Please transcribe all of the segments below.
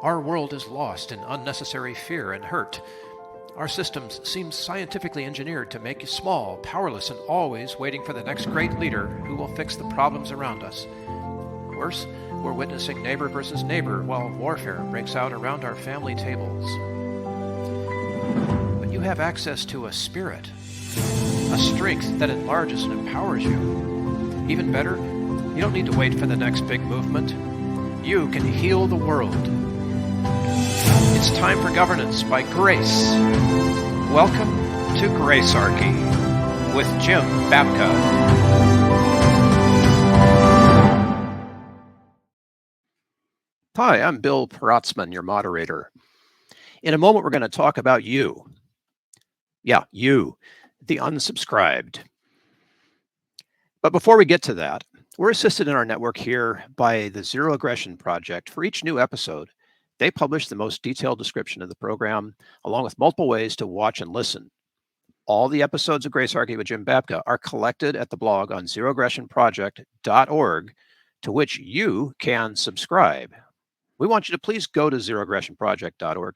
Our world is lost in unnecessary fear and hurt. Our systems seem scientifically engineered to make you small, powerless, and always waiting for the next great leader who will fix the problems around us. Worse, we're witnessing neighbor versus neighbor while warfare breaks out around our family tables. But you have access to a spirit, a strength that enlarges and empowers you. Even better, you don't need to wait for the next big movement. You can heal the world. It's time for governance by grace. Welcome to Gracearchy with Jim Babka. Hi, I'm Bill Peratzman, your moderator. In a moment, we're going to talk about you. Yeah, you, the unsubscribed. But before we get to that, we're assisted in our network here by the Zero Aggression Project. For each new episode, they publish the most detailed description of the program, along with multiple ways to watch and listen. All the episodes of Gracearchy with Jim Babka are collected at the blog on zeroaggressionproject.org, to which you can subscribe. We want you to please go to zeroaggressionproject.org,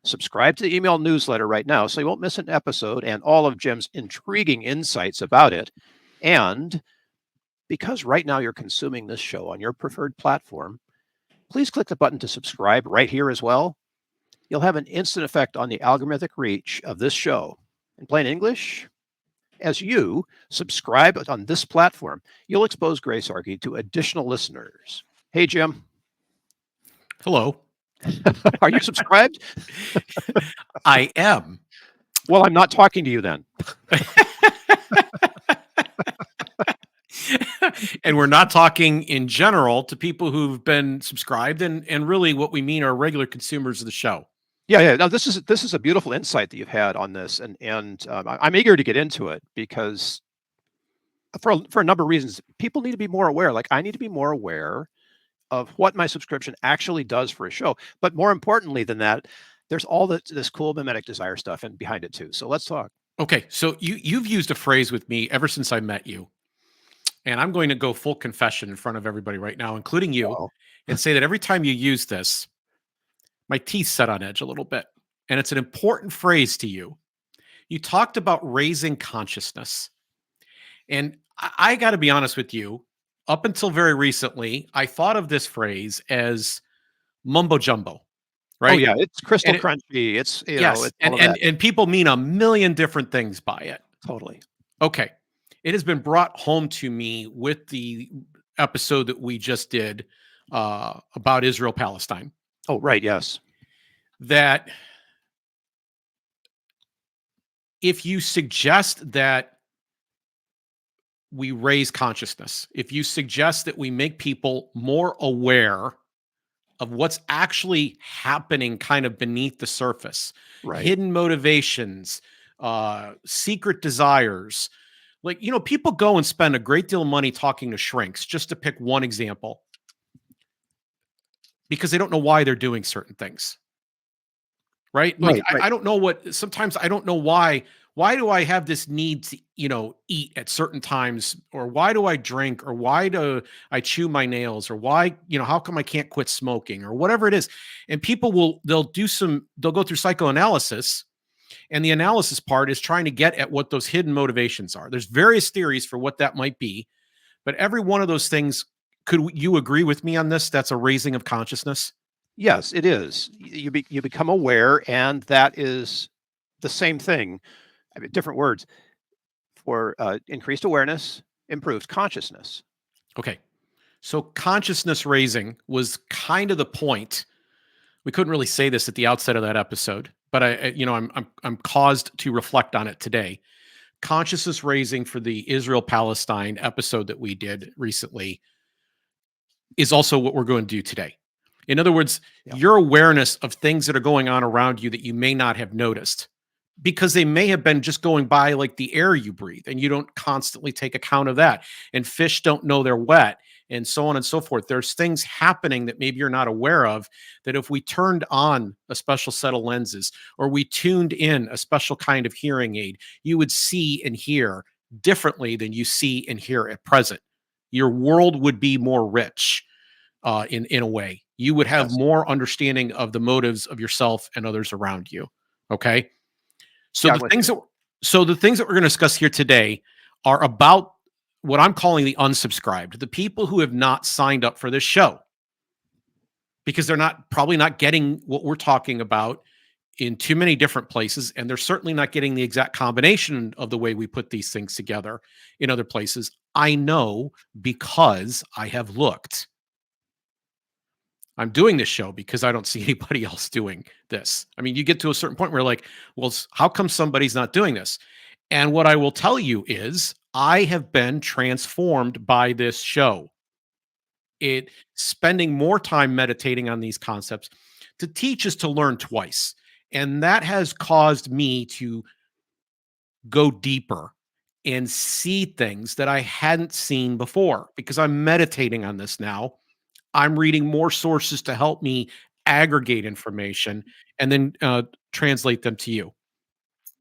subscribe to the email newsletter right now so you won't miss an episode and all of Jim's intriguing insights about it. And because right now you're consuming this show on your preferred platform, please click the button to subscribe right here as well. You'll have an instant effect on the algorithmic reach of this show. In plain English, as you subscribe on this platform, you'll expose Gracearchy to additional listeners. Hey, Jim. Hello. Are you subscribed? I am. Well, I'm not talking to you then. And we're not talking in general to people who've been subscribed, and really what we mean are regular consumers of the show. Yeah. No, this is a beautiful insight that you've had on this, and I'm eager to get into it because for a number of reasons, people need to be more aware. Like I need to be more aware of what my subscription actually does for a show. But more importantly than that, there's all this cool mimetic desire stuff and behind it too. So let's talk. Okay, so you've used a phrase with me ever since I met you. And I'm going to go full confession in front of everybody right now, including you, and say that every time you use this, my teeth set on edge a little bit. And it's an important phrase to you. You talked about raising consciousness. And I got to be honest with you, up until very recently, I thought of this phrase as mumbo jumbo, right? Oh, yeah, it's crystal crunchy. It's, yes, and people mean a million different things by it. Totally. Okay. It has been brought home to me with the episode that we just did about Israel-Palestine. Oh, right. Yes. That if you suggest that we raise consciousness, if you suggest that we make people more aware of what's actually happening kind of beneath the surface, right. Hidden motivations, secret desires, like, people go and spend a great deal of money talking to shrinks, just to pick one example, because they don't know why they're doing certain things. Right? Like, right. I don't know sometimes I don't know why do I have this need to, eat at certain times, or why do I drink, or why do I chew my nails, or why, how come I can't quit smoking, or whatever it is. And people they'll go through psychoanalysis. And the analysis part is trying to get at what those hidden motivations are. There's various theories for what that might be, but every one of those things, could you agree with me on this? That's a raising of consciousness? Yes, it is. You become aware, and that is the same thing. I mean, different words for increased awareness, improved consciousness. Okay. So consciousness raising was kind of the point. We couldn't really say this at the outset of that episode, but I'm caused to reflect on it today. Consciousness raising for the Israel-Palestine episode that we did recently is also what we're going to do today. In other words, your awareness of things that are going on around you that you may not have noticed, because they may have been just going by like the air you breathe, and you don't constantly take account of that. And fish don't know they're wet, and so on and so forth. There's things happening that maybe you're not aware of, that if we turned on a special set of lenses, or we tuned in a special kind of hearing aid, you would see and hear differently than you see and hear at present. Your world would be more rich in a way. you would have Yes. more understanding of the motives of yourself and others around you. Okay. So Yeah, the I'm with things you. that the things that we're going to discuss here today are about what I'm calling the unsubscribed, the people who have not signed up for this show because they're probably not getting what we're talking about in too many different places, and they're certainly not getting the exact combination of the way we put these things together in other places. I know because I have looked. I'm doing this show because I don't see anybody else doing this. I mean, you get to a certain point where you're like, well, how come somebody's not doing this? And what I will tell you is I have been transformed by this show. It spending more time meditating on these concepts. To teach is to learn twice. And that has caused me to go deeper and see things that I hadn't seen before because I'm meditating on this now. I'm reading more sources to help me aggregate information and then translate them to you.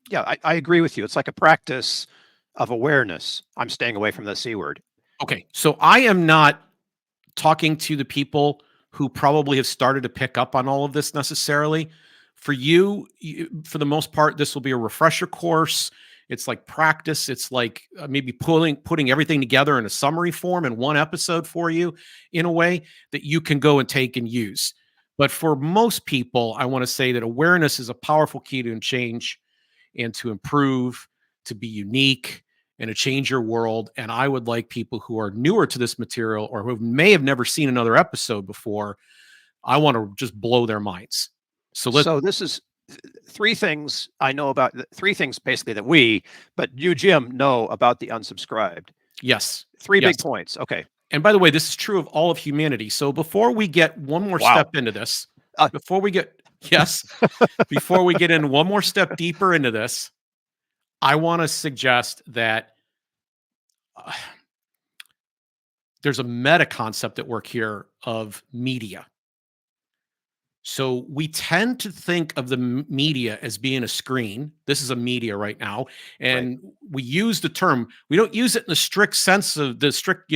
Yeah, I agree with you. It's like a practice of awareness. I'm staying away from the C word. Okay, so I am not talking to the people who probably have started to pick up on all of this necessarily. For you, for the most part, this will be a refresher course. It's like practice. It's like maybe putting everything together in a summary form in one episode for you in a way that you can go and take and use. But for most people, I want to say that awareness is a powerful key to change and to improve, to be unique, and to change your world. And I would like people who are newer to this material or who may have never seen another episode before, I want to just blow their minds. So this is three things I know about, three things basically that but you, Jim, know about the unsubscribed. Yes. Three Yes. big points. Okay. And by the way, this is true of all of humanity. So before we get one more Wow. step into this, Uh, before we get, yes, before we get in one more step deeper into this, I want to suggest that there's a meta concept at work here of media. So we tend to think of the media as being a screen. This is a media right now. And we use the term, we don't use it in the strict sense of the strict,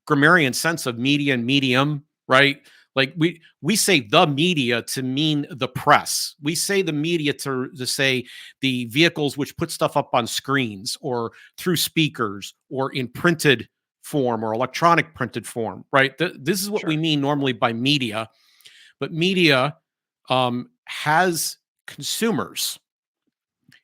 grammarian sense of media and medium, right? Like we say the media to mean the press. We say the media to say the vehicles which put stuff up on screens or through speakers or in printed form or electronic printed form, right? This is what we mean normally by media. But media has consumers,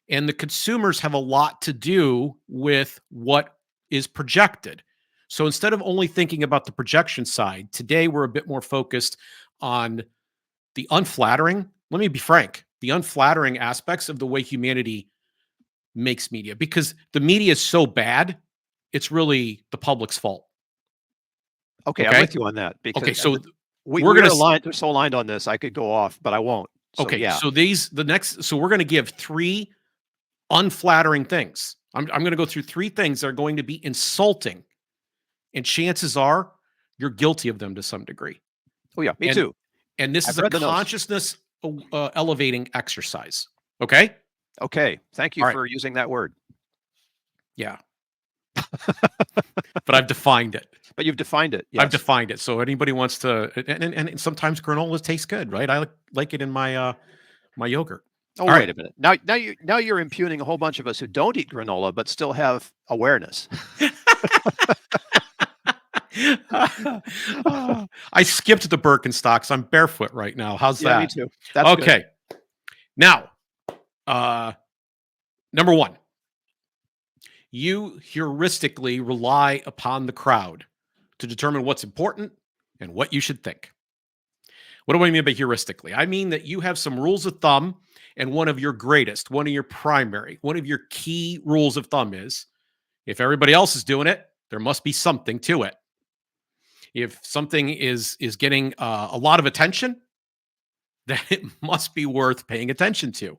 and the consumers have a lot to do with what is projected. So instead of only thinking about the projection side, today we're a bit more focused on the unflattering. Let me be frank, the unflattering aspects of the way humanity makes media, because the media is so bad, it's really the public's fault. Okay, I'm with you on that because Okay, so we're aligned. We're so aligned on this. I could go off, but I won't. So, okay, yeah. so so we're going to give three unflattering things. I'm going to go through three things that are going to be insulting, and chances are you're guilty of them to some degree. Oh yeah, me too. And this is a consciousness elevating exercise. Okay. Okay. Thank you for using that word. Yeah. But I've defined it. But you've defined it. Yes. I've defined it. So anybody wants to, and sometimes granola tastes good, right? I like it in my my yogurt. Oh, wait a minute. Now you're impugning a whole bunch of us who don't eat granola but still have awareness. I skipped the Birkenstocks. I'm barefoot right now. How's that? Yeah, me too. That's okay. Good. Now, number one, you heuristically rely upon the crowd to determine what's important and what you should think. What do I mean by heuristically? I mean that you have some rules of thumb, and one of your greatest, one of your primary, one of your key rules of thumb is if everybody else is doing it, there must be something to it. If something is getting a lot of attention, then it must be worth paying attention to.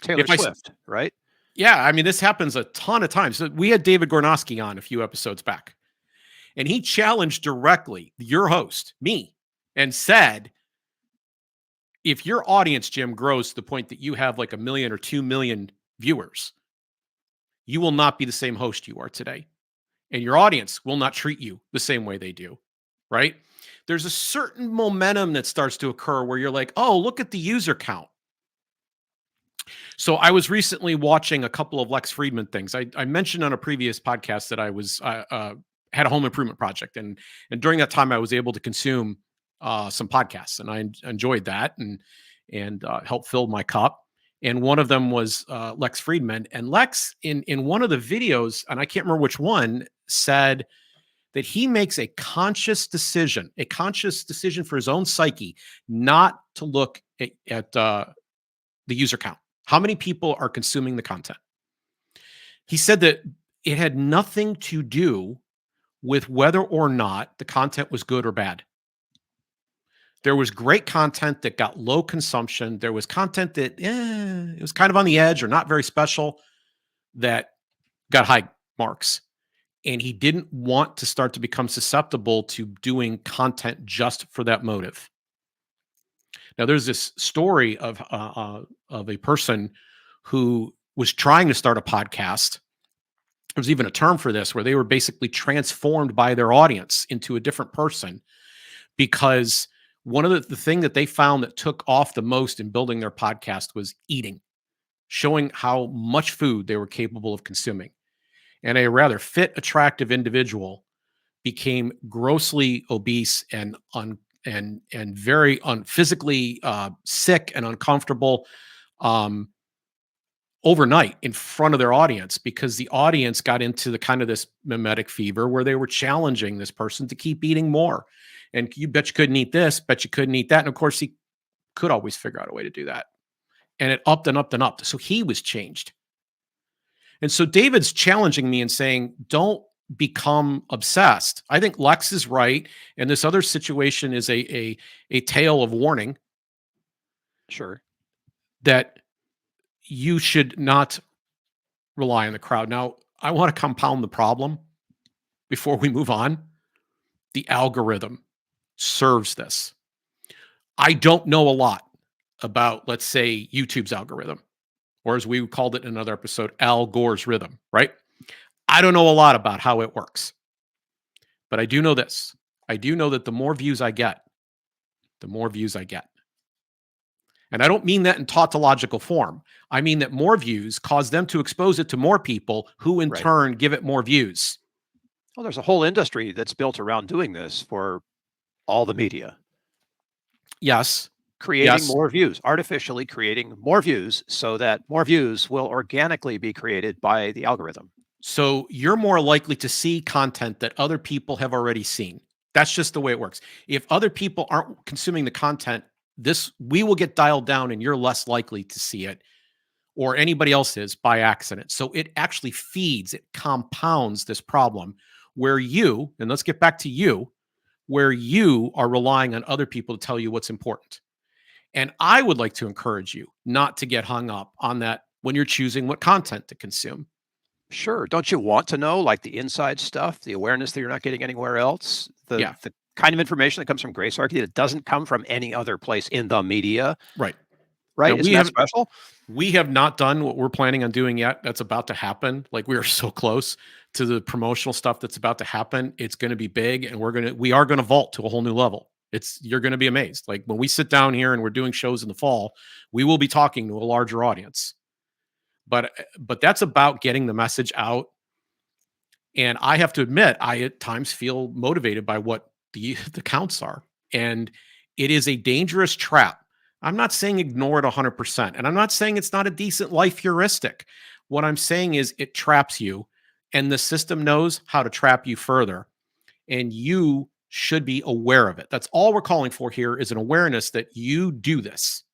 Taylor Swift, right? Yeah, I mean, this happens a ton of times. So we had David Gornosky on a few episodes back, and he challenged directly your host, me, and said, if your audience, Jim, grows to the point that you have like 1 million or 2 million viewers, you will not be the same host you are today. And your audience will not treat you the same way they do, right? there's a certain momentum that starts to occur where you're like, oh, look at the user count. So I was recently watching a couple of Lex Friedman things. I mentioned on a previous podcast that I was had a home improvement project, and during that time I was able to consume some podcasts, and I enjoyed that, and helped fill my cup. And one of them was Lex Friedman, and Lex in one of the videos, and I can't remember which one, said that he makes a conscious decision for his own psyche, not to look at the user count. How many people are consuming the content? He said that it had nothing to do with whether or not the content was good or bad. There was great content that got low consumption. There was content that it was kind of on the edge or not very special that got high marks. And he didn't want to start to become susceptible to doing content just for that motive. Now, there's this story of a person who was trying to start a podcast. There's even a term for this, where they were basically transformed by their audience into a different person, because one of the thing that they found that took off the most in building their podcast was eating, showing how much food they were capable of consuming. And a rather fit, attractive individual became grossly obese and very physically sick and uncomfortable overnight in front of their audience, because the audience got into the kind of this mimetic fever where they were challenging this person to keep eating more. And you bet you couldn't eat this, bet you couldn't eat that. And of course, he could always figure out a way to do that. And it upped and upped and upped. So he was changed. And so David's challenging me and saying, don't become obsessed. I think Lex is right. And this other situation is a tale of warning. Sure. That you should not rely on the crowd. Now, I want to compound the problem before we move on. The algorithm serves this. I don't know a lot about, let's say, YouTube's algorithm, or as we called it in another episode, Al Gore's rhythm, right? I don't know a lot about how it works, but I do know this. I do know that the more views I get, the more views I get. And I don't mean that in tautological form. I mean that more views cause them to expose it to more people, who in turn give it more views. Well, there's a whole industry that's built around doing this for all the media. Yes. Creating more views, artificially creating more views, so that more views will organically be created by the algorithm. So you're more likely to see content that other people have already seen. That's just the way it works. If other people aren't consuming the content, we will get dialed down, and you're less likely to see it, or anybody else is, by accident. So it actually feeds, it compounds this problem where you, and let's get back to you, where you are relying on other people to tell you what's important. And I would like to encourage you not to get hung up on that when you're choosing what content to consume. Sure. Don't you want to know, like, the inside stuff, the awareness that you're not getting anywhere else? The kind of information that comes from Gracearchy that doesn't come from any other place in the media. Right. Right. Isn't that special? We have not done what we're planning on doing yet. That's about to happen. Like, we are so close to the promotional stuff that's about to happen. It's going to be big, and we are going to vault to a whole new level. You're going to be amazed. Like, when we sit down here and we're doing shows in the fall, we will be talking to a larger audience. But that's about getting the message out. And I have to admit, I at times feel motivated by what the counts are. And it is a dangerous trap. I'm not saying ignore it 100%. And I'm not saying it's not a decent life heuristic. What I'm saying is it traps you, and the system knows how to trap you further. And you should be aware of it. That's all we're calling for here, is an awareness that you do this.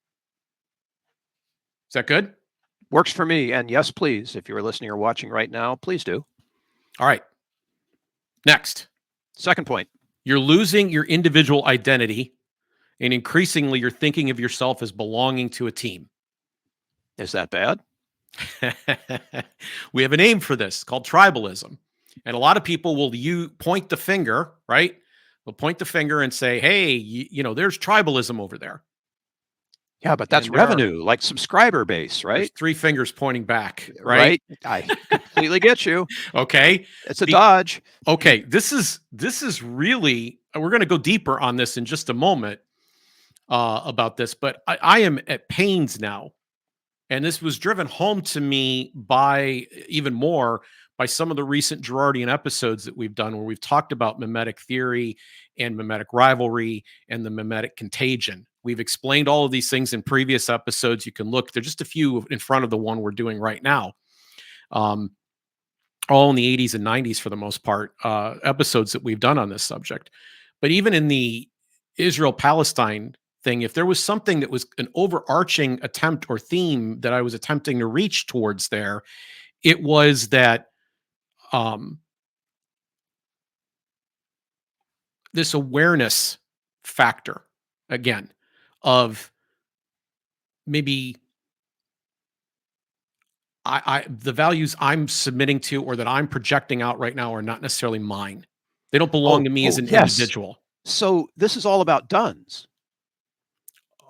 Is that good? Works for me. And yes, please, if you're listening or watching right now, please do. All right. Next. Second point. You're losing your individual identity, and increasingly you're thinking of yourself as belonging to a team. Is that bad? We have a name for this called tribalism. And a lot of people will point the finger, right? They'll point the finger and say, hey, there's tribalism over there. Yeah, but that's revenue, like subscriber base, right? There's 3 fingers pointing back, right? I completely get you. Okay. It's a dodge. Okay. This is really we're going to go deeper on this in just a moment about this, but I am at pains now. And this was driven home to me by even more by some of the recent Girardian episodes that we've done, where we've talked about mimetic theory and mimetic rivalry and the mimetic contagion. We've explained all of these things in previous episodes. You can look, they're just a few in front of the one we're doing right now. All in the 80s and 90s for the most part, episodes that we've done on this subject. But even in the Israel-Palestine thing, if there was something that was an overarching attempt or theme that I was attempting to reach towards there, it was that this awareness factor, again, of maybe the values I'm submitting to or that I'm projecting out right now are not necessarily mine. They don't belong to me as an Yes. individual. So this is all about duns.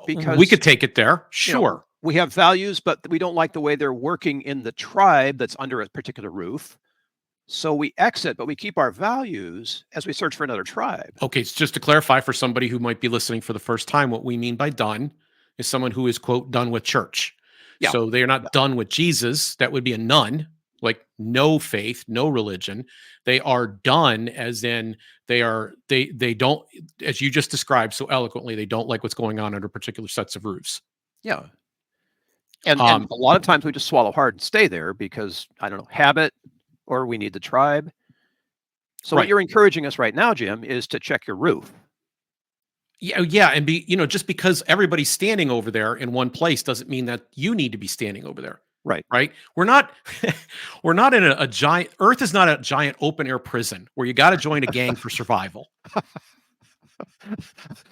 Because we could take it there. you know, Sure. we have values, but we don't like the way they're working in the tribe that's under a particular roof. So we exit, but we keep our values as we search for another tribe. Okay, so just to clarify for somebody who might be listening for the first time, what we mean by done is someone who is, quote, done with church. Yeah. So they are not done with Jesus. That would be a nun, like no faith, no religion. They are done as in they don't, as you just described so eloquently, they don't like what's going on under particular sets of roofs. Yeah. And a lot of times we just swallow hard and stay there because, I don't know, habit, or we need the tribe. So Right. what you're encouraging us right now, Jim, is to check your roof. Yeah, and just because everybody's standing over there in one place doesn't mean that you need to be standing over there. Right. Right? We're not in a giant Earth is not a giant open air prison where you got to join a gang for survival.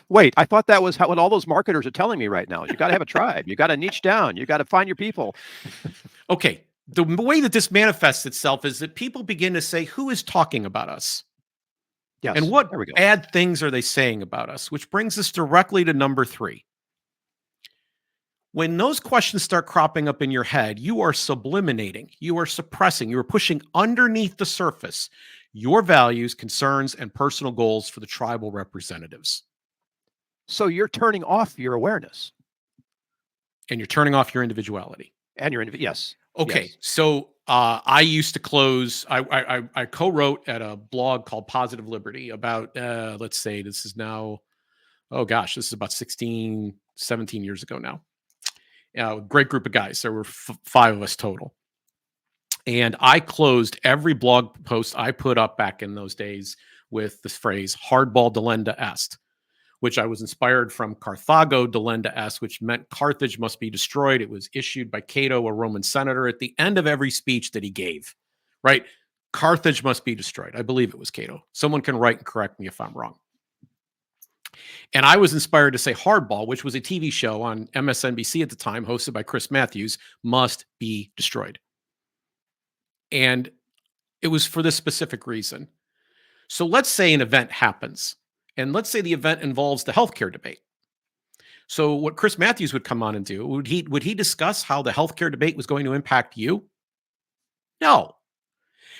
Wait, I thought that was what all those marketers are telling me right now. You got to have a tribe. You got to niche down. You got to find your people. Okay. The way that this manifests itself is that people begin to say, who is talking about us? Yes. And what there we go. bad things are they saying about us? Which brings us directly to number 3. When those questions start cropping up in your head, you are subliminating, you are suppressing, you are pushing underneath the surface your values, concerns, and personal goals for the tribal representatives. So you're turning off your awareness. And you're turning off your individuality. And yes. Okay, yes. so I used to close. I co-wrote at a blog called Positive Liberty about, let's say this is now, oh gosh, this is about 16, 17 years ago now. Great group of guys. There were 5 of us total. And I closed every blog post I put up back in those days with this phrase, hardball delenda est, which I was inspired from Carthago delenda est, which meant Carthage must be destroyed. It was issued by Cato, a Roman senator, at the end of every speech that he gave, right? Carthage must be destroyed. I believe it was Cato. Someone can write and correct me if I'm wrong. And I was inspired to say hardball, which was a TV show on MSNBC at the time, hosted by Chris Matthews, must be destroyed. And it was for this specific reason. So let's say an event happens, and let's say the event involves the healthcare debate. So what Chris Matthews would come on and do, would he discuss how the healthcare debate was going to impact you? No.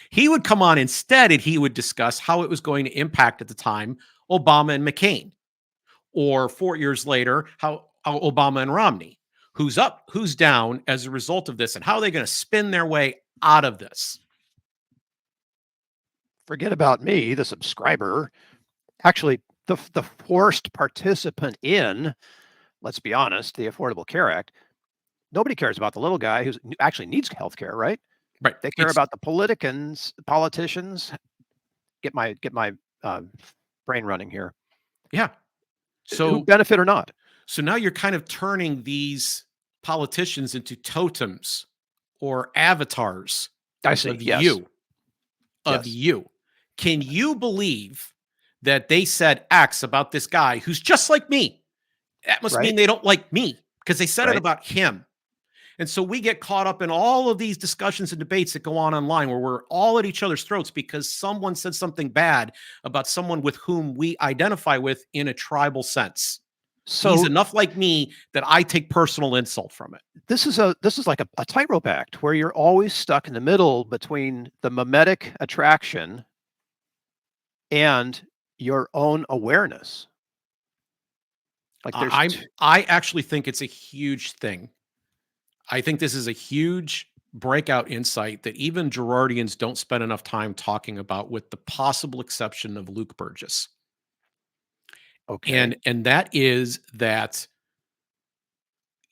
He would come on instead, and he would discuss how it was going to impact at the time Obama and McCain, or 4 years later, how Obama and Romney, who's up, who's down as a result of this, and how are they going to spin their way out of this? Forget about me, the subscriber. Actually, the forced participant in, let's be honest, the Affordable Care Act. Nobody cares about the little guy who actually needs health care, right? Right. They care about the politicians. Get my brain running here. Yeah. So who benefit or not. So now you're kind of turning these politicians into totems or avatars of you. Can you believe that they said X about this guy who's just like me? That must mean they don't like me because they said it about him. And so we get caught up in all of these discussions and debates that go on online where we're all at each other's throats because someone said something bad about someone with whom we identify with in a tribal sense. So he's enough like me that I take personal insult from it. This is like a tightrope act where you're always stuck in the middle between the mimetic attraction and your own awareness. Like there's I actually think it's a huge thing. I think this is a huge breakout insight that even Gerardians don't spend enough time talking about, with the possible exception of Luke Burgess. okay. And that is that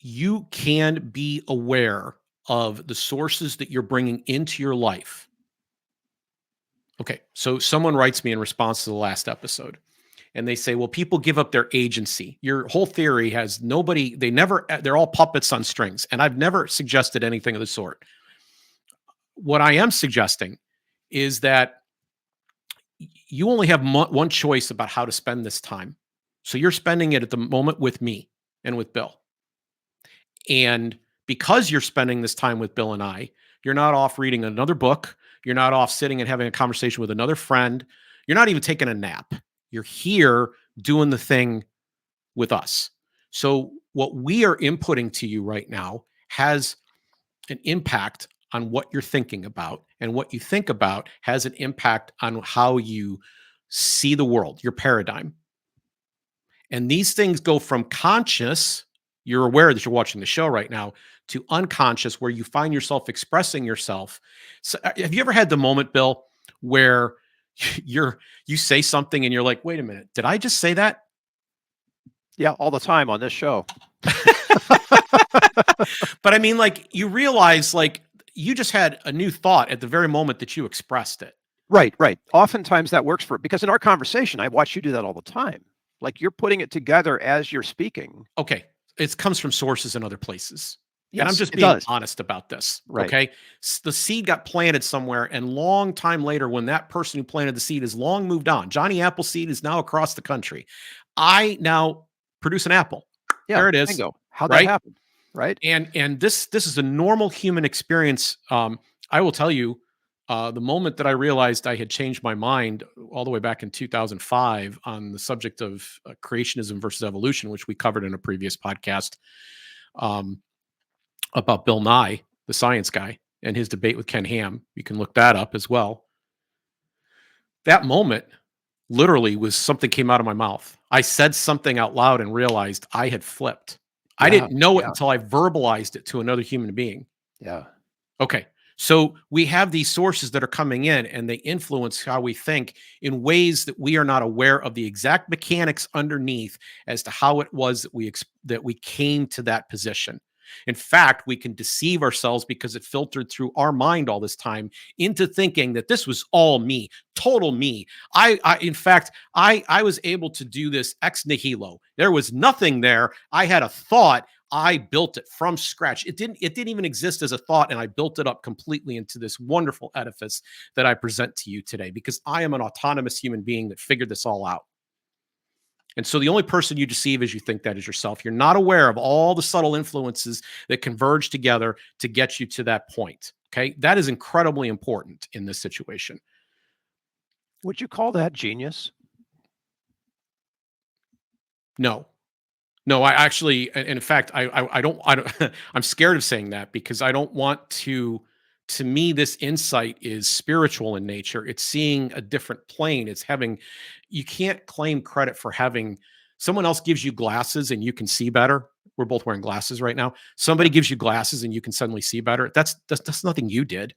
you can be aware of the sources that you're bringing into your life. Okay, so someone writes me in response to the last episode, and they say, well, people give up their agency. Your whole theory has nobody, they're all puppets on strings. And I've never suggested anything of the sort. What I am suggesting is that you only have one choice about how to spend this time. So you're spending it at the moment with me and with Bill. And because you're spending this time with Bill and I, you're not off reading another book. You're not off sitting and having a conversation with another friend. You're not even taking a nap. You're here doing the thing with us. So what we are inputting to you right now has an impact on what you're thinking about. And what you think about has an impact on how you see the world, your paradigm. And these things go from conscious, you're aware that you're watching the show right now, to unconscious, where you find yourself expressing yourself. So, have you ever had the moment, Bill, where you say something and you're like, wait a minute, did I just say that? Yeah, all the time on this show. But I mean, like, you realize, like, you just had a new thought at the very moment that you expressed it. Right, right. Oftentimes that works because in our conversation, I watch you do that all the time. Like you're putting it together as you're speaking. Okay. It comes from sources in other places. Yes, and I'm just it being does. honest about this. Right. Okay. The seed got planted somewhere, and long time later, when that person who planted the seed has long moved on, Johnny Appleseed is now across the country. I now produce an apple. Yeah, There it is. bingo. How'd that Right. happen? Right. And this is a normal human experience. I will tell you, the moment that I realized I had changed my mind all the way back in 2005 on the subject of creationism versus evolution, which we covered in a previous podcast, about Bill Nye, the science guy, and his debate with Ken Ham. You can look that up as well. That moment literally was something came out of my mouth. I said something out loud and realized I had flipped. I didn't know it until I verbalized it to another human being. Yeah. Okay. So we have these sources that are coming in, and they influence how we think in ways that we are not aware of the exact mechanics underneath as to how it was that we came to that position. In fact, we can deceive ourselves because it filtered through our mind all this time into thinking that this was all me, total me. In fact, I was able to do this ex nihilo. There was nothing there. I had a thought. I built it from scratch. It didn't even exist as a thought, and I built it up completely into this wonderful edifice that I present to you today, because I am an autonomous human being that figured this all out. And so the only person you deceive as you think that is yourself. You're not aware of all the subtle influences that converge together to get you to that point. Okay. That is incredibly important in this situation. Would you call that genius? No. No, I actually, and in fact, I don't, I'm scared of saying that, because I don't want to me, this insight is spiritual in nature. It's seeing a different plane. It's having, you can't claim credit for having, someone else gives you glasses and you can see better. We're both wearing glasses right now. Somebody gives you glasses and you can suddenly see better. That's nothing you did.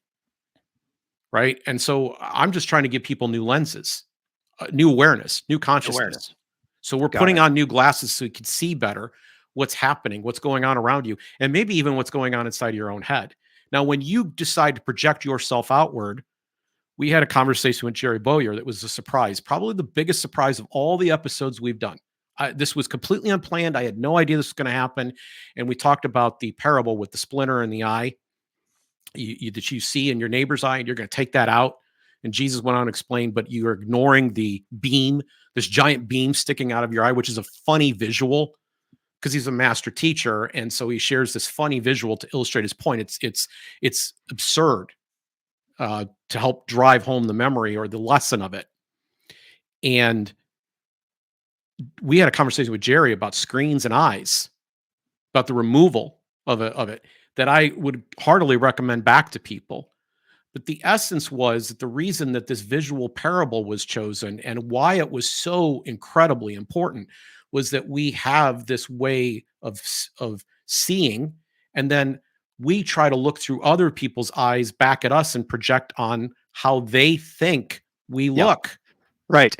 Right. And so I'm just trying to give people new lenses, new awareness, new consciousness. So we're putting on new glasses so you can see better what's happening, what's going on around you, and maybe even what's going on inside of your own head. Now, when you decide to project yourself outward, we had a conversation with Jerry Bowyer that was a surprise, probably the biggest surprise of all the episodes we've done. This was completely unplanned. I had no idea this was going to happen. And we talked about the parable with the splinter in the eye that you see in your neighbor's eye, and you're going to take that out. And Jesus went on to explain, but you're ignoring the beam, this giant beam sticking out of your eye, which is a funny visual, because he's a master teacher, and so he shares this funny visual to illustrate his point. It's absurd to help drive home the memory or the lesson of it. And we had a conversation with Jerry about screens and eyes, about the removal of it, that I would heartily recommend back to people. But the essence was that the reason that this visual parable was chosen and why it was so incredibly important was that we have this way of seeing, and then we try to look through other people's eyes back at us and project on how they think we Yeah. look. Right.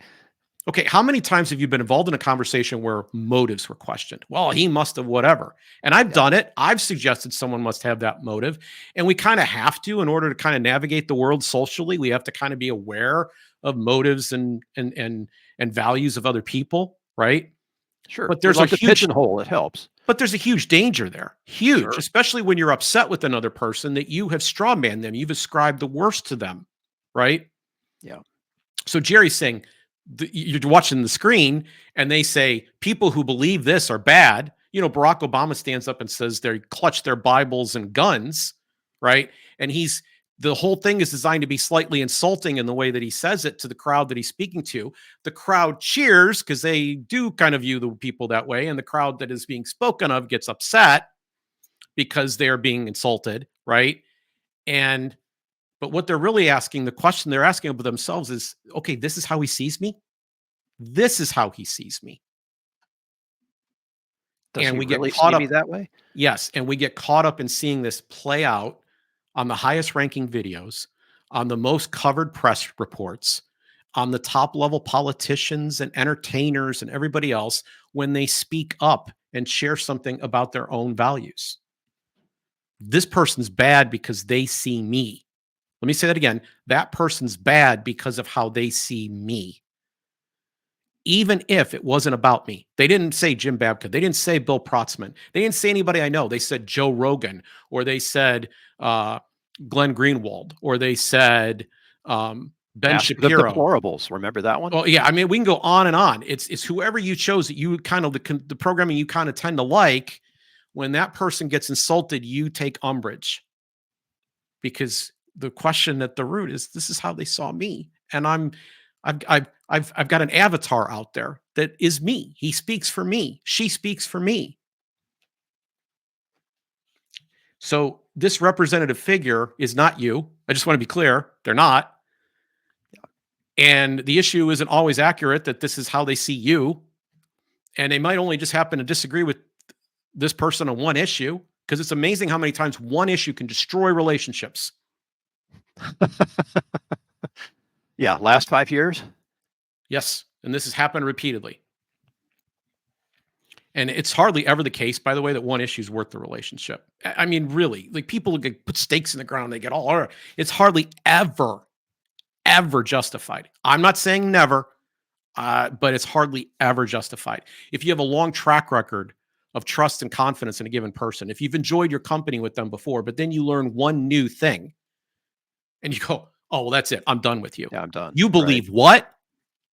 Okay, how many times have you been involved in a conversation where motives were questioned? Well, he must have whatever. And I've done it. I've suggested someone must have that motive. And we kind of have to, in order to kind of navigate the world socially, we have to kind of be aware of motives and values of other people, right? Sure. But there's like a a huge pigeonhole. It helps. but there's a huge danger there. Huge, Sure. especially when you're upset with another person that you have strawmanned them. You've ascribed the worst to them, right? Yeah. So Jerry's saying, you're watching the screen and they say people who believe this are bad. You know, Barack Obama stands up and says they clutch their Bibles and guns, right? And the whole thing is designed to be slightly insulting in the way that he says it to the crowd that he's speaking to. The crowd cheers because they do kind of view the people that way, and the crowd that is being spoken of gets upset because they're being insulted, right? But what they're really asking, the question they're asking of themselves is, okay, this is how he sees me. This is how he sees me. Does And he we get really caught see me up. that way? Yes. And we get caught up in seeing this play out on the highest ranking videos, on the most covered press reports, on the top level politicians and entertainers and everybody else when they speak up and share something about their own values. This person's bad because they see me. Let me say that again. That person's bad because of how they see me. Even if it wasn't about me. They didn't say Jim Babka. They didn't say Bill Protzman. They didn't say anybody I know. They said Joe Rogan, or they said Glenn Greenwald, or they said Ben Ask Shapiro. the deplorables. Remember that one? Oh yeah, I mean we can go on and on. It's whoever you chose that you kind of the programming you kind of tend to like. When that person gets insulted, you take umbrage because the question at the root is, this is how they saw me, and I've got an avatar out there that is me. He speaks for me. She speaks for me. So this representative figure is not you. I just want to be clear. They're not. And the issue isn't always accurate that this is how they see you. And they might only just happen to disagree with this person on one issue, because it's amazing how many times one issue can destroy relationships. Yeah. Last 5 years? Yes. And this has happened repeatedly. And it's hardly ever the case, by the way, that one issue is worth the relationship. I mean, really, like people get put stakes in the ground, they get all, it's hardly ever justified. I'm not saying never, but it's hardly ever justified. If you have a long track record of trust and confidence in a given person, if you've enjoyed your company with them before, but then you learn one new thing and you go, oh, well, that's it. I'm done with you. Yeah, I'm done. You believe what?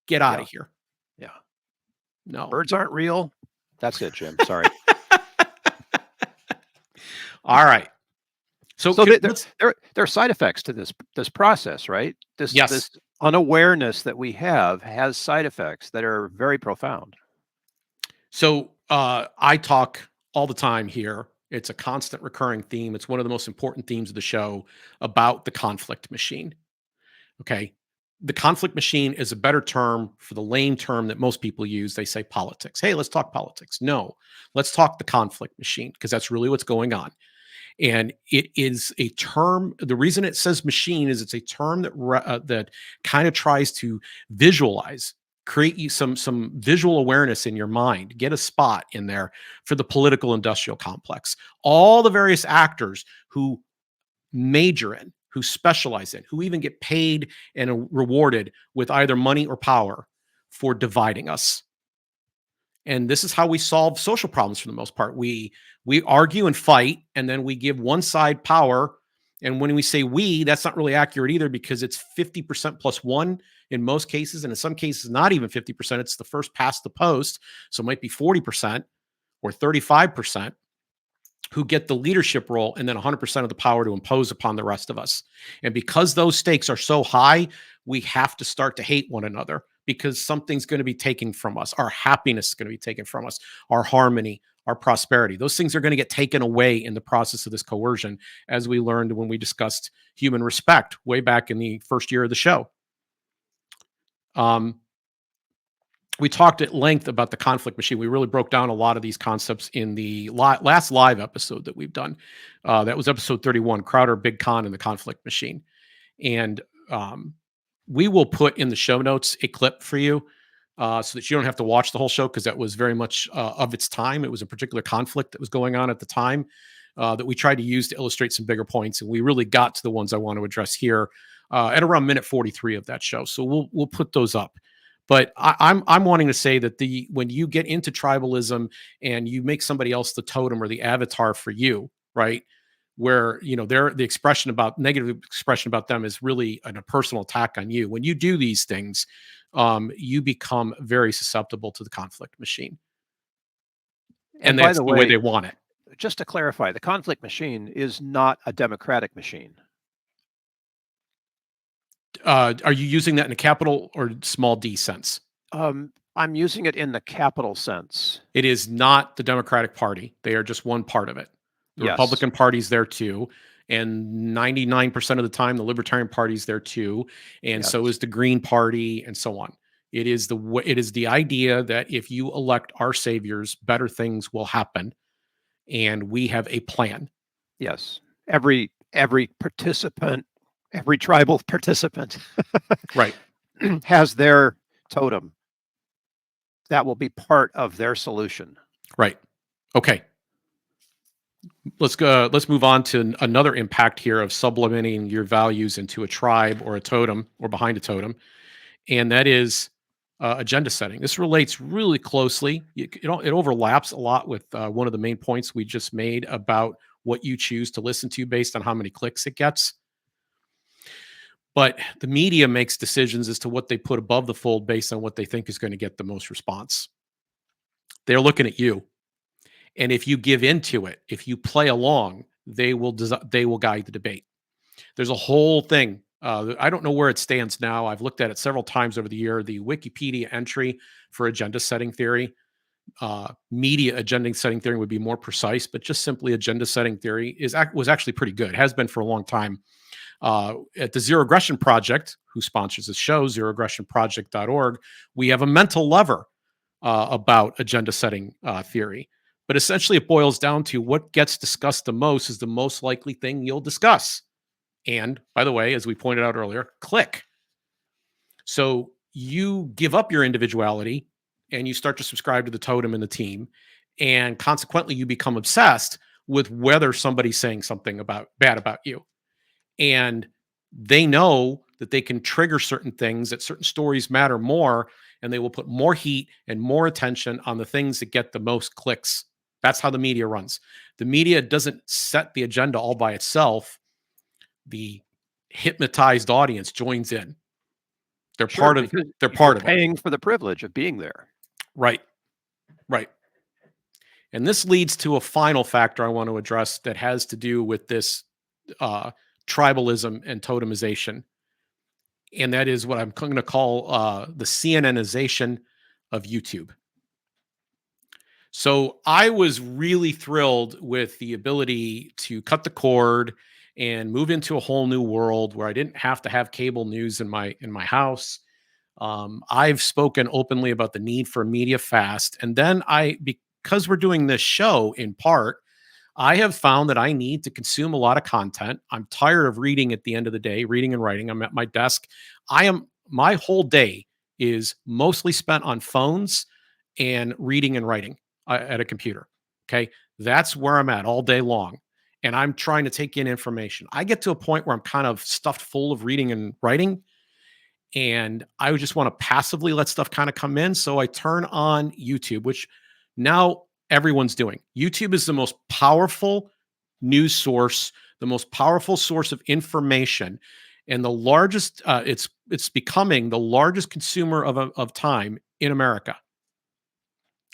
Get out of here. Yeah. No. Birds aren't real. That's it, Jim. Sorry. All right. So there are side effects to this process, right? This unawareness that we have has side effects that are very profound. So I talk all the time here. It's a constant recurring theme. It's one of the most important themes of the show about the conflict machine. Okay. The conflict machine is a better term for the lame term that most people use. They say politics. Hey, let's talk politics. No, let's talk the conflict machine, because that's really what's going on. And it is a term. The reason it says machine is it's a term that kind of tries to visualize, create you some visual awareness in your mind, get a spot in there for the political industrial complex. All the various actors who major in, who specialize in, who even get paid and rewarded with either money or power for dividing us. And this is how we solve social problems for the most part. We argue and fight, and then we give one side power. And when we say we, that's not really accurate either, because it's 50% plus one in most cases. And in some cases, not even 50%. It's the first past the post. So it might be 40% or 35% who get the leadership role, and then 100% of the power to impose upon the rest of us. And because those stakes are so high, we have to start to hate one another, because something's going to be taken from us. Our happiness is going to be taken from us, our harmony, our prosperity. Those things are going to get taken away in the process of this coercion, as we learned when we discussed human respect way back in the first year of the show. We talked at length about the conflict machine. We really broke down a lot of these concepts in the last live episode that we've done. That was episode 31, Crowder, Big Con, and the Conflict Machine. And we will put in the show notes a clip for you so that you don't have to watch the whole show, because that was very much of its time. It was a particular conflict that was going on at the time that we tried to use to illustrate some bigger points. And we really got to the ones I want to address here at around minute 43 of that show. So we'll put those up. But I'm wanting to say that when you get into tribalism and you make somebody else the totem or the avatar for you, right? Where the negative expression about them is really a personal attack on you. When you do these things, you become very susceptible to the conflict machine, and that's the way they want it. Just to clarify, the conflict machine is not a democratic machine. Are you using that in a capital or small d sense? I'm using it in the capital sense. It is not the Democratic Party. They are just one part of it. The Republican Party's there too. And 99% of the time, the Libertarian Party's there too. And so is the Green Party and so on. It is the idea that if you elect our saviors, better things will happen. And we have a plan. Yes. Every participant, every tribal participant right, has their totem. That will be part of their solution. Right. Okay. Let's move on to another impact here of sublimating your values into a tribe or a totem or behind a totem. And that is agenda setting. This relates really closely. It overlaps a lot with one of the main points we just made about what you choose to listen to based on how many clicks it gets. But the media makes decisions as to what they put above the fold based on what they think is going to get the most response. They're looking at you. And if you give into it, if you play along, they will guide the debate. There's a whole thing. I don't know where it stands now. I've looked at it several times over the year. The Wikipedia entry for agenda setting theory, media agenda setting theory would be more precise, but just simply agenda setting theory was actually pretty good. It has been for a long time. At the Zero Aggression Project, who sponsors this show, zeroaggressionproject.org, we have a mental lever about agenda setting theory. But essentially, it boils down to what gets discussed the most is the most likely thing you'll discuss. And by the way, as we pointed out earlier, click. So you give up your individuality and you start to subscribe to the totem and the team. And consequently, you become obsessed with whether somebody's saying something bad about you. And they know that they can trigger certain things, that certain stories matter more, and they will put more heat and more attention on the things that get the most clicks. That's how the media runs. The media doesn't set the agenda all by itself. The hypnotized audience joins in. They're part of it. Paying for the privilege of being there. Right. Right. And this leads to a final factor I want to address that has to do with this tribalism and totemization. And that is what I'm going to call the CNN-ization of YouTube. So I was really thrilled with the ability to cut the cord and move into a whole new world where I didn't have to have cable news in my house. I've spoken openly about the need for a media fast. And then because we're doing this show in part, I have found that I need to consume a lot of content. I'm tired of reading at the end of the day, reading and writing. I'm at my desk. My whole day is mostly spent on phones and reading and writing at a computer. Okay. That's where I'm at all day long. And I'm trying to take in information. I get to a point where I'm kind of stuffed full of reading and writing. And I would just want to passively let stuff kind of come in. So I turn on YouTube, which now everyone's doing. YouTube is the most powerful news source, the most powerful source of information, and the largest. It's becoming the largest consumer of time in America.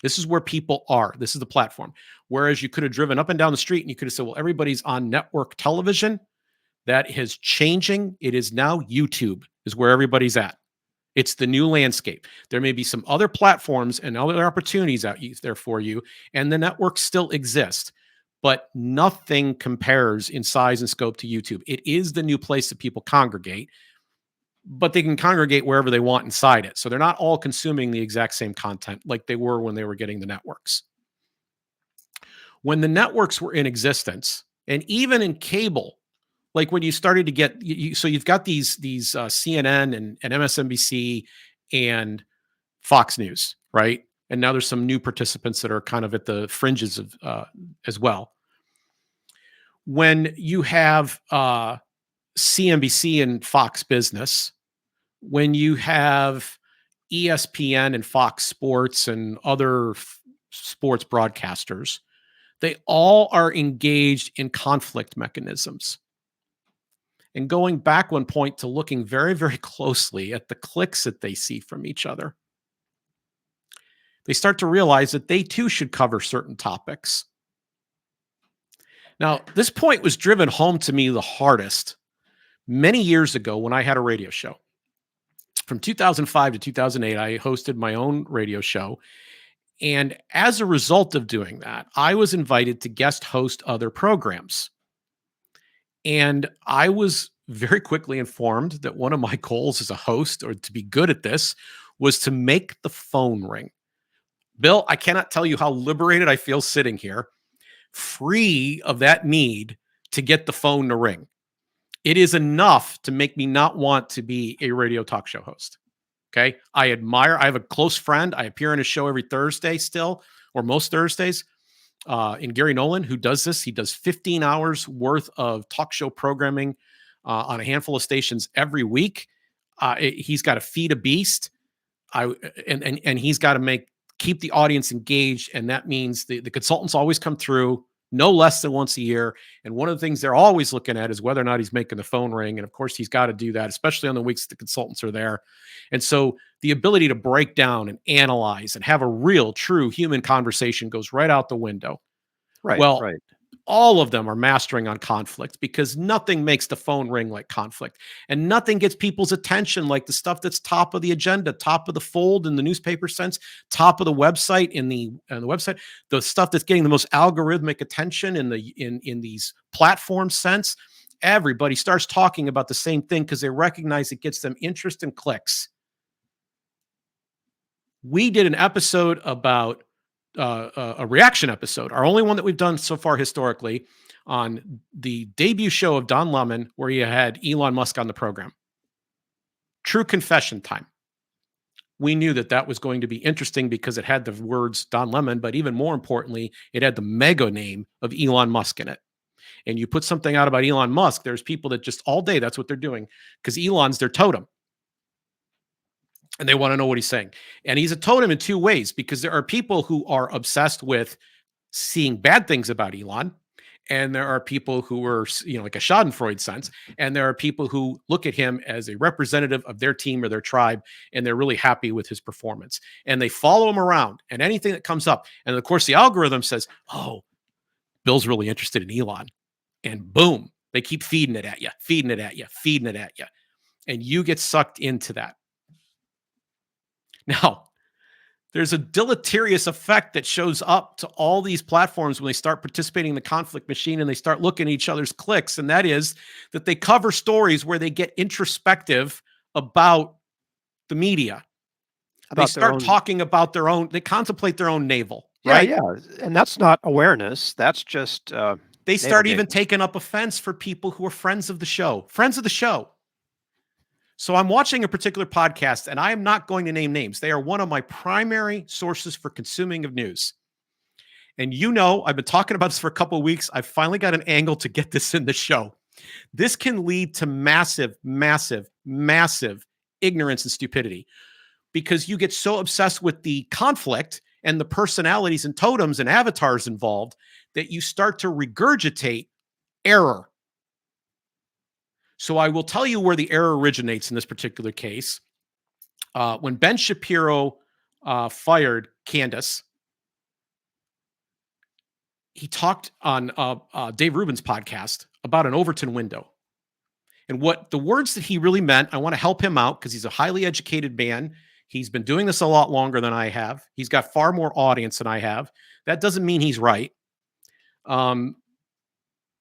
This is where people are. This is the platform. Whereas you could have driven up and down the street and you could have said, well, everybody's on network television. That is changing. It is now YouTube is where everybody's at. It's the new landscape. There may be some other platforms and other opportunities out there for you, and the networks still exist, but nothing compares in size and scope to YouTube. It is the new place that people congregate, but they can congregate wherever they want inside it. So they're not all consuming the exact same content like they were when they were getting the networks. When the networks were in existence, and even in cable, like when you started to get, so you've got these CNN and MSNBC and Fox News, right? And now there's some new participants that are kind of at the fringes of as well. When you have CNBC and Fox Business, when you have ESPN and Fox Sports and other sports broadcasters, they all are engaged in conflict mechanisms. And going back one point to looking very, very closely at the clicks that they see from each other, they start to realize that they too should cover certain topics. Now, this point was driven home to me the hardest many years ago when I had a radio show. From 2005 to 2008, I hosted my own radio show. And as a result of doing that, I was invited to guest host other programs. And I was very quickly informed that one of my goals as a host, or to be good at this, was to make the phone ring. Bill, I cannot tell you how liberated I feel sitting here, free of that need to get the phone to ring. It is enough to make me not want to be a radio talk show host. Okay. I have a close friend. I appear on his show every Thursday still, or most Thursdays, in Gary Nolan, who does this. He does 15 hours worth of talk show programming on a handful of stations every week. He's got to feed a beast. And he's got to keep the audience engaged. And that means the consultants always come through no less than once a year. And one of the things they're always looking at is whether or not he's making the phone ring. And of course, he's got to do that, especially on the weeks the consultants are there. And so the ability to break down and analyze and have a real, true human conversation goes right out the window. Right. Well, right. all of them are mastering on conflict, because nothing makes the phone ring like conflict, and nothing gets people's attention like the stuff that's top of the agenda, top of the fold in the newspaper sense, top of the website in the website, the stuff that's getting the most algorithmic attention in these platform sense. Everybody starts talking about the same thing because they recognize it gets them interest and clicks. We did an episode about a reaction episode, our only one that we've done so far historically, on the debut show of Don Lemon, where he had Elon Musk on the program. True confession time. We knew that was going to be interesting because it had the words Don Lemon, but even more importantly, it had the mega name of Elon Musk in it. And you put something out about Elon Musk, there's people that just all day, that's what they're doing, because Elon's their totem. And they want to know what he's saying. And he's a totem in two ways, because there are people who are obsessed with seeing bad things about Elon. And there are people who are, like a Schadenfreude sense. And there are people who look at him as a representative of their team or their tribe, and they're really happy with his performance. And they follow him around and anything that comes up. And of course, the algorithm says, oh, Bill's really interested in Elon. And boom, they keep feeding it at you, feeding it at you, feeding it at you. And you get sucked into that. Now, there's a deleterious effect that shows up to all these platforms when they start participating in the conflict machine and they start looking at each other's clicks. And that is that they cover stories where they get introspective about the media. They start talking about they contemplate their own navel, right? Yeah. And that's not awareness. That's just, they start even taking up offense for people who are friends of the show. So I'm watching a particular podcast, and I am not going to name names. They are one of my primary sources for consuming of news. And I've been talking about this for a couple of weeks. I've finally got an angle to get this in the show. This can lead to massive, massive, massive ignorance and stupidity, because you get so obsessed with the conflict and the personalities and totems and avatars involved that you start to regurgitate error. So I will tell you where the error originates in this particular case. When Ben Shapiro fired Candace, he talked on Dave Rubin's podcast about an Overton window. And what the words that he really meant, I want to help him out because he's a highly educated man. He's been doing this a lot longer than I have. He's got far more audience than I have. That doesn't mean he's right. The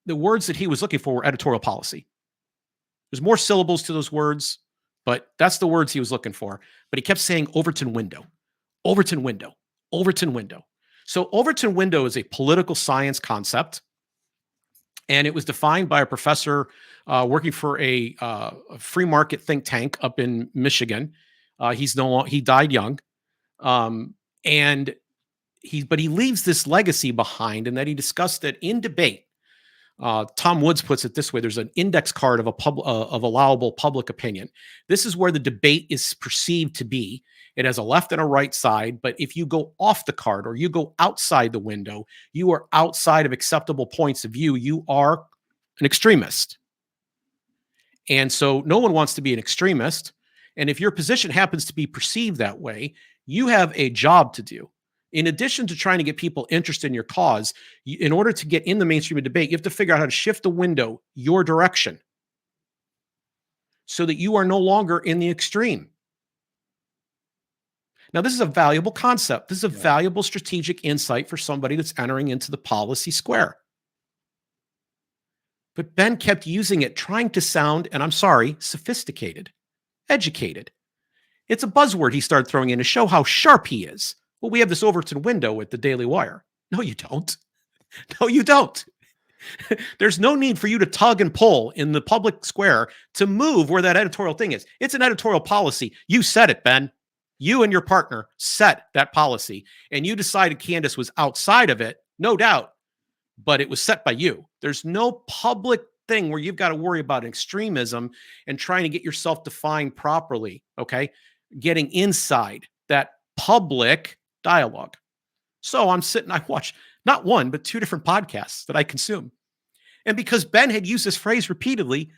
words that he was looking for were editorial policy. There's more syllables to those words, but that's the words he was looking for. But he kept saying Overton window, Overton window, Overton window. So Overton window is a political science concept, and it was defined by a professor working for a free market think tank up in Michigan. He died young, and he leaves this legacy behind, and that he discussed it in debate. Tom Woods puts it this way: there's an index card of allowable public opinion. This is where the debate is perceived to be. It has a left and a right side, but if you go off the card or you go outside the window, you are outside of acceptable points of view. You are an extremist. And so no one wants to be an extremist. And if your position happens to be perceived that way, you have a job to do. In addition to trying to get people interested in your cause, in order to get in the mainstream of debate, you have to figure out how to shift the window your direction so that you are no longer in the extreme. Now, this is a valuable concept. This is a valuable strategic insight for somebody that's entering into the policy square. But Ben kept using it, trying to sound, and I'm sorry, sophisticated, educated. It's a buzzword he started throwing in to show how sharp he is. Well, we have this Overton window at the Daily Wire. No, you don't. No, you don't. There's no need for you to tug and pull in the public square to move where that editorial thing is. It's an editorial policy. You said it, Ben. You and your partner set that policy, and you decided Candace was outside of it, no doubt, but it was set by you. There's no public thing where you've got to worry about extremism and trying to get yourself defined properly, okay? Getting inside that public dialogue. So I watch not one, but two different podcasts that I consume. And because Ben had used this phrase repeatedly,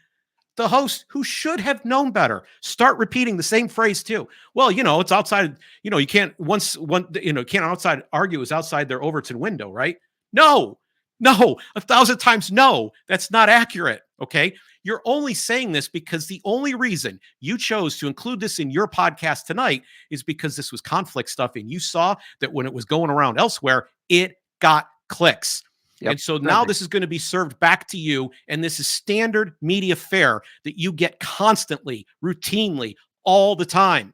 the host, who should have known better, start repeating the same phrase too. Well, it's outside, you can't can't outside argue is outside their Overton window, right? No, 1,000 times no, that's not accurate. Okay. You're only saying this because the only reason you chose to include this in your podcast tonight is because this was conflict stuff. And you saw that when it was going around elsewhere, it got clicks. Yep. And so now this is going to be served back to you. And this is standard media fare that you get constantly, routinely, all the time.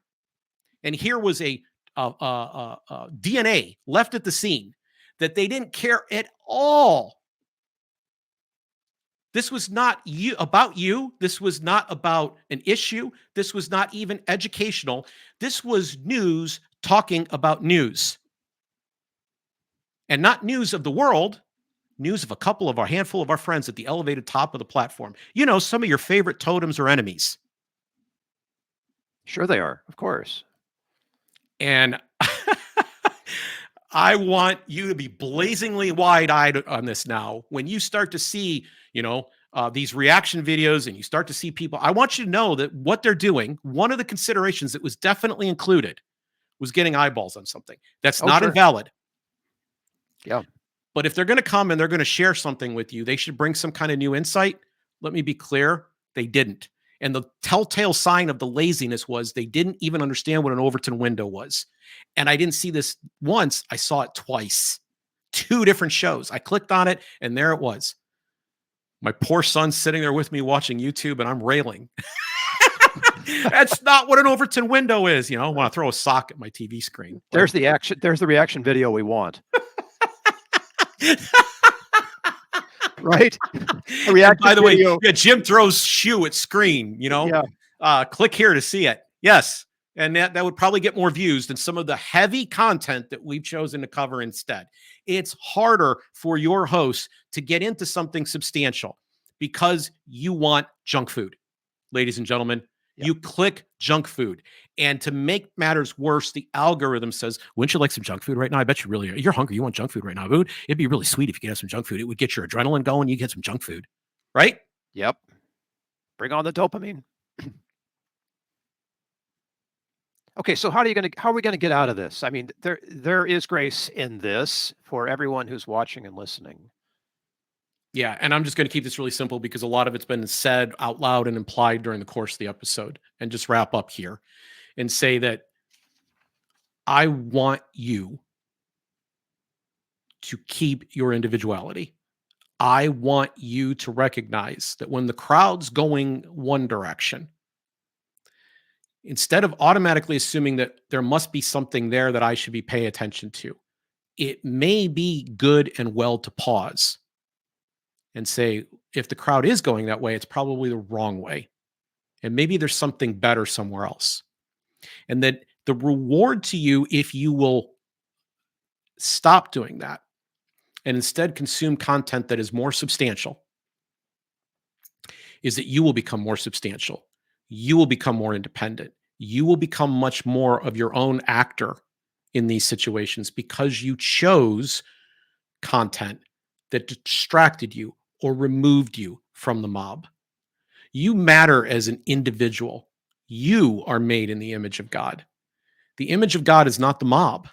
And here was a DNA left at the scene that they didn't care at all. This was not about you. This was not about an issue. This was not even educational. This was news talking about news. And not news of the world. News of a handful of our friends at the elevated top of the platform. Some of your favorite totems or enemies. Sure they are, of course. And I want you to be blazingly wide-eyed on this now. When you start to see, these reaction videos and you start to see people, I want you to know that what they're doing, one of the considerations that was definitely included was getting eyeballs on something. That's not invalid. Yeah. But if they're going to come and they're going to share something with you, they should bring some kind of new insight. Let me be clear. They didn't. And the telltale sign of the laziness was they didn't even understand what an Overton window was. And I didn't see this once. I saw it twice. 2 different shows. I clicked on it and there it was. My poor son's sitting there with me watching YouTube and I'm railing. That's not what an Overton window is. I want to throw a sock at my TV screen. There's the action. There's the reaction video we want. Right? By the way, Jim throws shoe at screen, click here to see it. Yes. And that would probably get more views than some of the heavy content that we've chosen to cover instead. It's harder for your hosts to get into something substantial because you want junk food. Ladies and gentlemen, you click junk food. And to make matters worse, the algorithm says, wouldn't you like some junk food right now? I bet you really are. You're hungry. You want junk food right now, dude. It'd be really sweet if you could have some junk food. It would get your adrenaline going. You get some junk food, right? Yep. Bring on the dopamine. Okay, so how are we going to get out of this? I mean, there is grace in this for everyone who's watching and listening. Yeah, and I'm just going to keep this really simple because a lot of it's been said out loud and implied during the course of the episode, and just wrap up here and say that I want you to keep your individuality. I want you to recognize that when the crowd's going one direction, instead of automatically assuming that there must be something there that I should be paying attention to, it may be good and well to pause and say, if the crowd is going that way, it's probably the wrong way. And maybe there's something better somewhere else. And that the reward to you, if you will stop doing that and instead consume content that is more substantial, is that you will become more substantial. You will become more independent. You will become much more of your own actor in these situations because you chose content that distracted you or removed you from the mob. You matter as an individual. You are made in the image of God. The image of God is not the mob.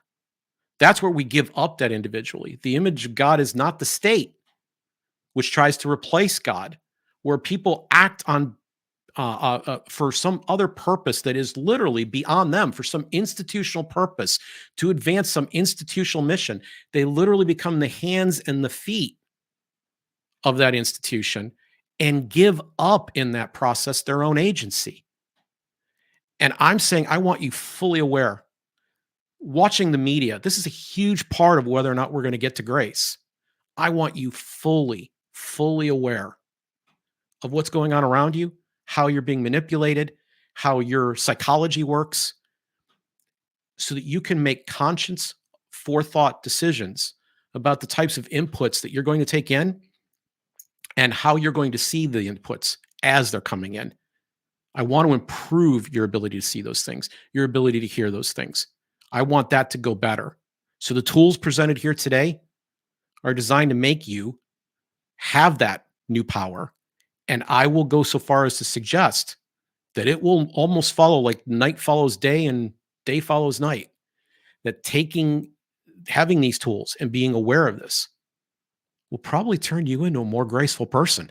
That's where we give up that individually. The image of God is not the state, which tries to replace God, where people act on for some other purpose that is literally beyond them, for some institutional purpose to advance some institutional mission. They literally become the hands and the feet of that institution and give up in that process their own agency. And I'm saying, I want you fully aware. Watching the media, this is a huge part of whether or not we're going to get to grace. I want you fully aware of what's going on around you, how you're being manipulated, how your psychology works, so that you can make conscious, forethought decisions about the types of inputs that you're going to take in and how you're going to see the inputs as they're coming in. I want to improve your ability to see those things, your ability to hear those things. I want that to go better. So the tools presented here today are designed to make you have that new power. And I will go so far as to suggest that it will almost follow like night follows day and day follows night. That having these tools and being aware of this will probably turn you into a more graceful person.